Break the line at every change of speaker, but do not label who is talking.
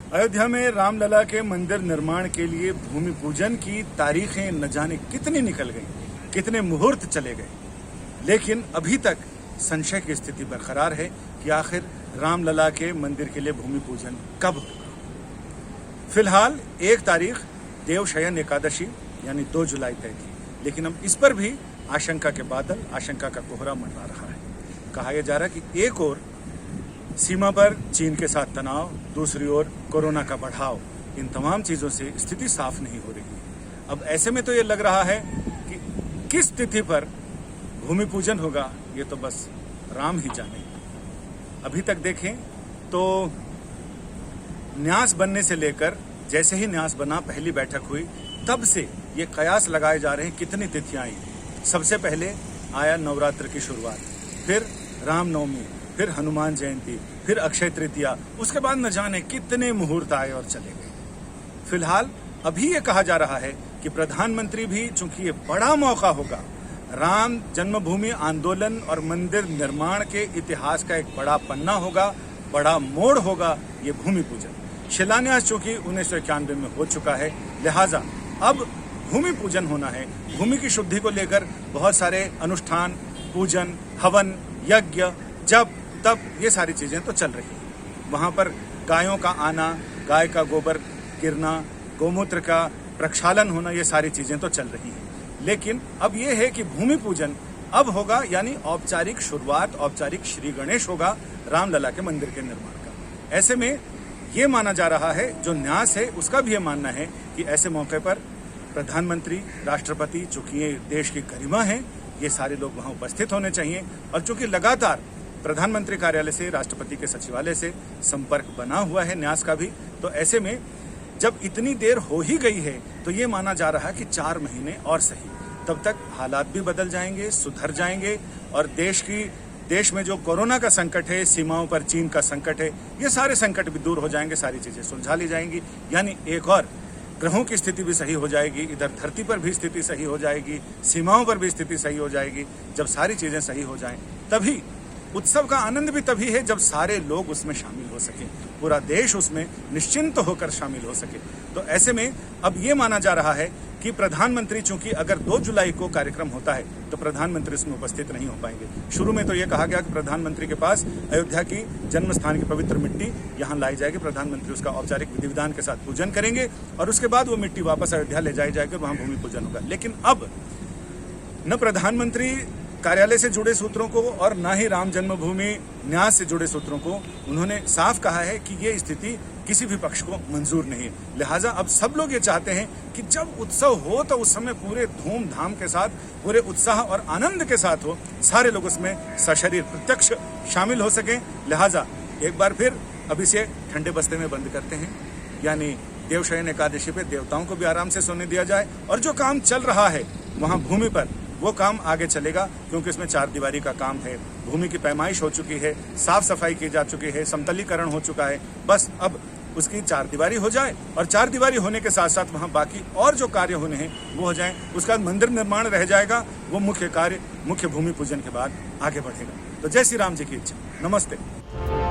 अयोध्या में रामलला के मंदिर निर्माण के लिए भूमि पूजन की तारीखें न जाने कितनी निकल गईं, कितने मुहूर्त चले गए, लेकिन अभी तक संशय की स्थिति बरकरार है कि आखिर रामलला के मंदिर के लिए भूमि पूजन कब होगा। फिलहाल एक तारीख देवशयन एकादशी यानी 2 जुलाई तय थी, लेकिन अब इस पर भी आशंका के बादल, आशंका का कोहरा मंडरा रहा है। कहा यह जा रहा है कि एक ओर सीमा पर चीन के साथ तनाव, दूसरी ओर कोरोना का बढ़ाव, इन तमाम चीजों से स्थिति साफ नहीं हो रही है। अब ऐसे में तो ये लग रहा है कि किस तिथि पर भूमि पूजन होगा ये तो बस राम ही जाने। अभी तक देखें तो न्यास बनने से लेकर जैसे ही न्यास बना, पहली बैठक हुई, तब से ये कयास लगाए जा रहे हैं कितनी तिथियां आई। सबसे पहले आया नवरात्र की शुरुआत, फिर रामनवमी, फिर हनुमान जयंती, फिर अक्षय तृतीया, उसके बाद न जाने कितने मुहूर्त आए और चले गए। फिलहाल अभी ये कहा जा रहा है कि प्रधानमंत्री भी, चूंकि ये बड़ा मौका होगा, राम जन्मभूमि आंदोलन और मंदिर निर्माण के इतिहास का एक बड़ा पन्ना होगा, बड़ा मोड़ होगा ये भूमि पूजन। शिलान्यास चूंकि 1991 में हो चुका है, लिहाजा अब भूमि पूजन होना है। भूमि की शुद्धि को लेकर बहुत सारे अनुष्ठान, पूजन, हवन, यज्ञ, जप, तप, ये सारी चीजें तो चल रही हैं। वहां पर गायों का आना, गाय का गोबर गिरना, गोमूत्र का प्रक्षालन होना, ये सारी चीजें तो चल रही हैं। लेकिन अब ये है कि भूमि पूजन अब होगा, यानी औपचारिक शुरुआत, औपचारिक श्री गणेश होगा रामलला के मंदिर के निर्माण का। ऐसे में ये माना जा रहा है, जो न्यास है उसका भी ये मानना है कि ऐसे मौके पर प्रधानमंत्री, राष्ट्रपति, चूंकि ये देश की गरिमा है, ये सारे लोग वहां उपस्थित होने चाहिए। और चूंकि लगातार प्रधानमंत्री कार्यालय से, राष्ट्रपति के सचिवालय से संपर्क बना हुआ है न्यास का भी, तो ऐसे में जब इतनी देर हो ही गई है तो ये माना जा रहा है कि 4 महीने और सही, तब तक हालात भी बदल जाएंगे, सुधर जाएंगे और देश में जो कोरोना का संकट है, सीमाओं पर चीन का संकट है, ये सारे संकट भी दूर हो जाएंगे, सारी चीजें सुलझा ली जाएंगी। यानी एक और ग्रहों की स्थिति भी सही हो जाएगी, इधर धरती पर भी स्थिति सही हो जाएगी, सीमाओं पर भी स्थिति सही हो जाएगी। जब सारी चीजें सही हो जाएं, तभी उत्सव का आनंद भी तभी है जब सारे लोग उसमें शामिल हो सके, पूरा देश उसमें निश्चिंत होकर शामिल हो सके। तो ऐसे में अब ये माना जा रहा है कि प्रधानमंत्री, चूंकि अगर 2 जुलाई को कार्यक्रम होता है तो प्रधानमंत्री इसमें उपस्थित नहीं हो पाएंगे। शुरू में तो ये कहा गया कि प्रधानमंत्री के पास अयोध्या की जन्म स्थान की पवित्र मिट्टी यहाँ लाई जाएगी, प्रधानमंत्री उसका औपचारिक विधि विधान के साथ पूजन करेंगे और उसके बाद वो मिट्टी वापस अयोध्या ले जाई जाएगी, वहां भूमि पूजन होगा। लेकिन अब न प्रधानमंत्री कार्यालय से जुड़े सूत्रों को और न ही राम जन्मभूमि न्यास से जुड़े सूत्रों को उन्होंने साफ कहा है कि ये स्थिति किसी भी पक्ष को मंजूर नहीं है। लिहाजा अब सब लोग ये चाहते हैं कि जब उत्सव हो तो उस समय पूरे धूमधाम के साथ, पूरे उत्साह और आनंद के साथ हो, सारे लोग उसमें सशरीर प्रत्यक्ष शामिल हो सकें। लिहाजा एक बार फिर अब इसे ठंडे बस्ते में बंद करते हैं, यानी देवशयन एकादशी पे देवताओं को भी आराम से सोने दिया जाए और जो काम चल रहा है वहां भूमि पर, वो काम आगे चलेगा, क्योंकि इसमें 4 दीवारी का काम है। भूमि की पैमाइश हो चुकी है, साफ सफाई की जा चुकी है, समतलीकरण हो चुका है। बस अब उसकी 4 दीवारी हो जाए और 4 दीवारी होने के साथ साथ वहां बाकी और जो कार्य होने हैं वो हो जाएं। उसका बाद मंदिर निर्माण रह जाएगा, वो मुख्य कार्य, मुख्य भूमि पूजन के बाद आगे बढ़ेगा। तो जय श्री राम जी की इच्छा। नमस्ते।